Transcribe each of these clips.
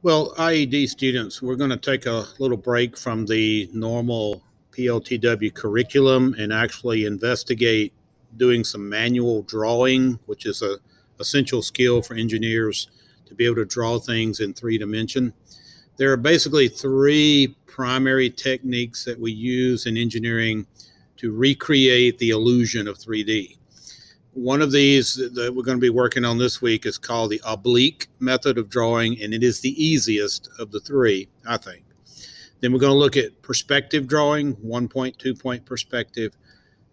Well, IED students, we're going to take a little break from the normal PLTW curriculum and actually investigate doing some manual drawing, which is a essential skill for engineers to be able to draw things in 3 dimension. There are basically three primary techniques that we use in engineering to recreate the illusion of 3D. One of these that we're going to be working on this week is called the oblique method of drawing, and it is the easiest of the three, I think. Then we're going to look at perspective drawing, 1 point, 2 point perspective,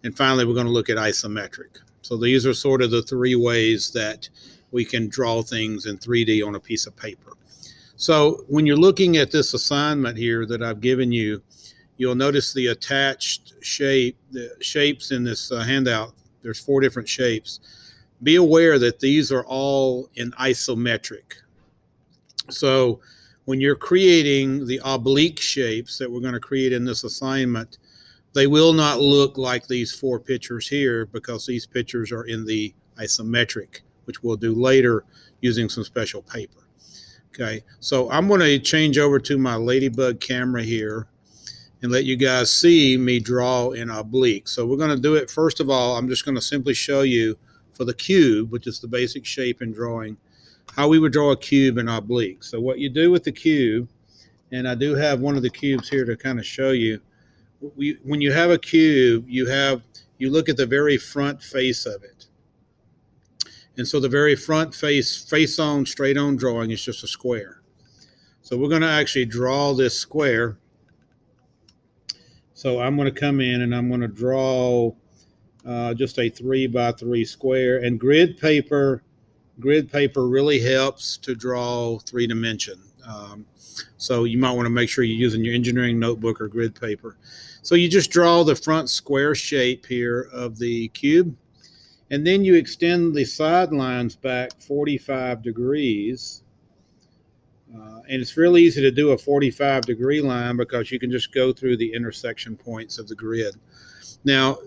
and finally we're going to look at isometric. So these are sort of the three ways that we can draw things in 3D on a piece of paper. So when you're looking at this assignment here that I've given you, you'll notice the attached the shapes in this handout. There's 4 different shapes. Be aware that these are all in isometric. So when you're creating the oblique shapes that we're going to create in this assignment, they will not look like these 4 pictures here because these pictures are in the isometric, which we'll do later using some special paper. Okay, so I'm going to change over to my Ladybug camera here and let you guys see me draw in oblique. So we're going to do it. First of all, I'm just going to simply show you for the cube, which is the basic shape in drawing, how we would draw a cube in oblique. So what you do with the cube, and I do have one of the cubes here to kind of show you, when you have a cube, you look at the very front face of it. And so the very front face on, straight on drawing is just a square. So we're going to actually draw this square. So I'm going to come in and I'm going to draw just a 3x3 square. And grid paper really helps to draw 3 dimension. So you might want to make sure you're using your engineering notebook or grid paper. So you just draw the front square shape here of the cube. And then you extend the sidelines back 45 degrees. And it's really easy to do a 45-degree line because you can just go through the intersection points of the grid. Now,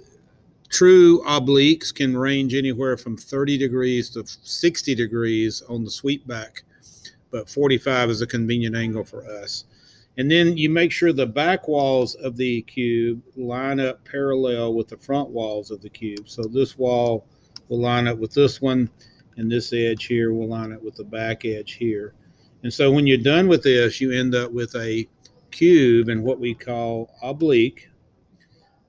true obliques can range anywhere from 30 degrees to 60 degrees on the sweepback, but 45 is a convenient angle for us. And then you make sure the back walls of the cube line up parallel with the front walls of the cube. So this wall will line up with this one, and this edge here will line up with the back edge here. And so when you're done with this, you end up with a cube in what we call oblique.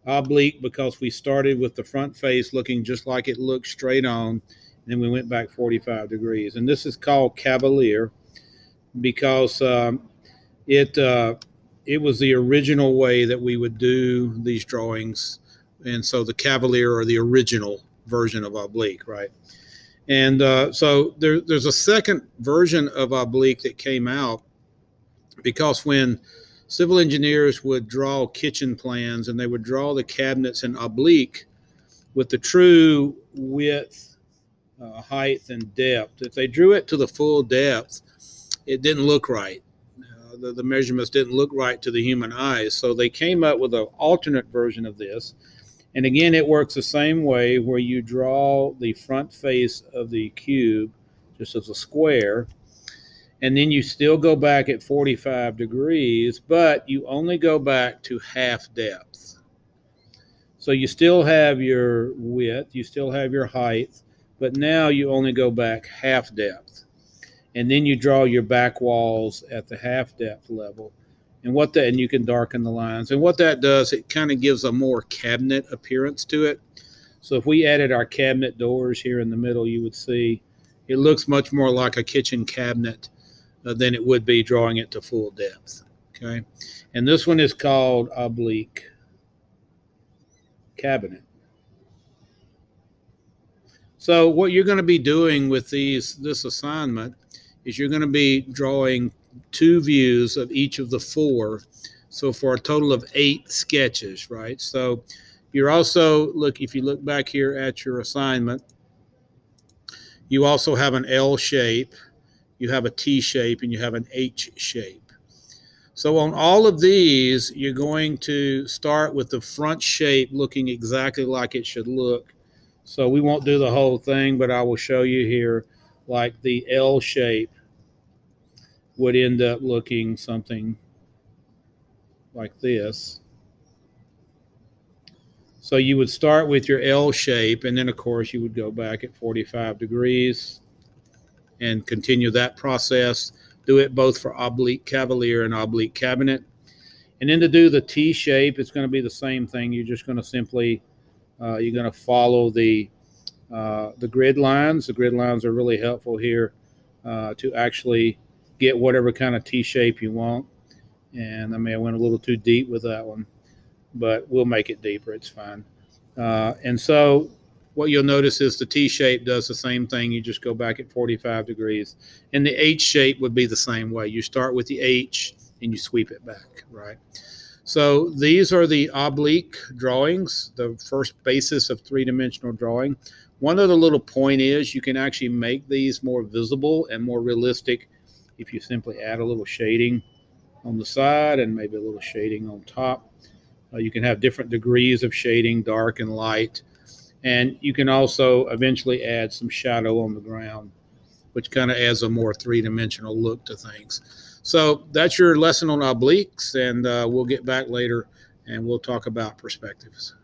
Oblique because we started with the front face looking just like it looked straight on, and then we went back 45 degrees. And this is called cavalier because it was the original way that we would do these drawings. And so the cavalier or the original version of oblique, right? And so there's a second version of oblique that came out because when civil engineers would draw kitchen plans and they would draw the cabinets in oblique with the true width, height, and depth, if they drew it to the full depth, it didn't look right. The measurements didn't look right to the human eyes. So they came up with an alternate version of this. And again, it works the same way where you draw the front face of the cube just as a square, and then you still go back at 45 degrees, but you only go back to half depth. So you still have your width, you still have your height, but now you only go back half depth. And then you draw your back walls at the half depth level. And you can darken the lines. And what that does, it kind of gives a more cabinet appearance to it. So if we added our cabinet doors here in the middle, you would see it looks much more like a kitchen cabinet than it would be drawing it to full depth. Okay, and this one is called oblique cabinet. So what you're going to be doing with this assignment is you're going to be drawing 2 views of each of the 4, so for a total of 8 sketches, right? So you're also, if you look back here at your assignment, you also have an L shape, you have a T shape, and you have an H shape. So on all of these, you're going to start with the front shape looking exactly like it should look. So we won't do the whole thing, but I will show you here like the L shape would end up looking something like this. So you would start with your L shape, and then of course you would go back at 45 degrees and continue that process. Do it both for oblique cavalier and oblique cabinet. And then to do the T shape, it's going to be the same thing. You're just going to simply, you're going to follow the grid lines. The grid lines are really helpful here to actually get whatever kind of T shape you want. And I may have went a little too deep with that one, but we'll make it deeper. It's fine. And so what you'll notice is the T shape does the same thing. You just go back at 45 degrees. And the H shape would be the same way. You start with the H and you sweep it back, right? So these are the oblique drawings, the first basis of three-dimensional drawing. One other little point is you can actually make these more visible and more realistic if you simply add a little shading on the side and maybe a little shading on top. You can have different degrees of shading, dark and light. And you can also eventually add some shadow on the ground, which kind of adds a more three-dimensional look to things. So that's your lesson on obliques, and we'll get back later and we'll talk about perspectives.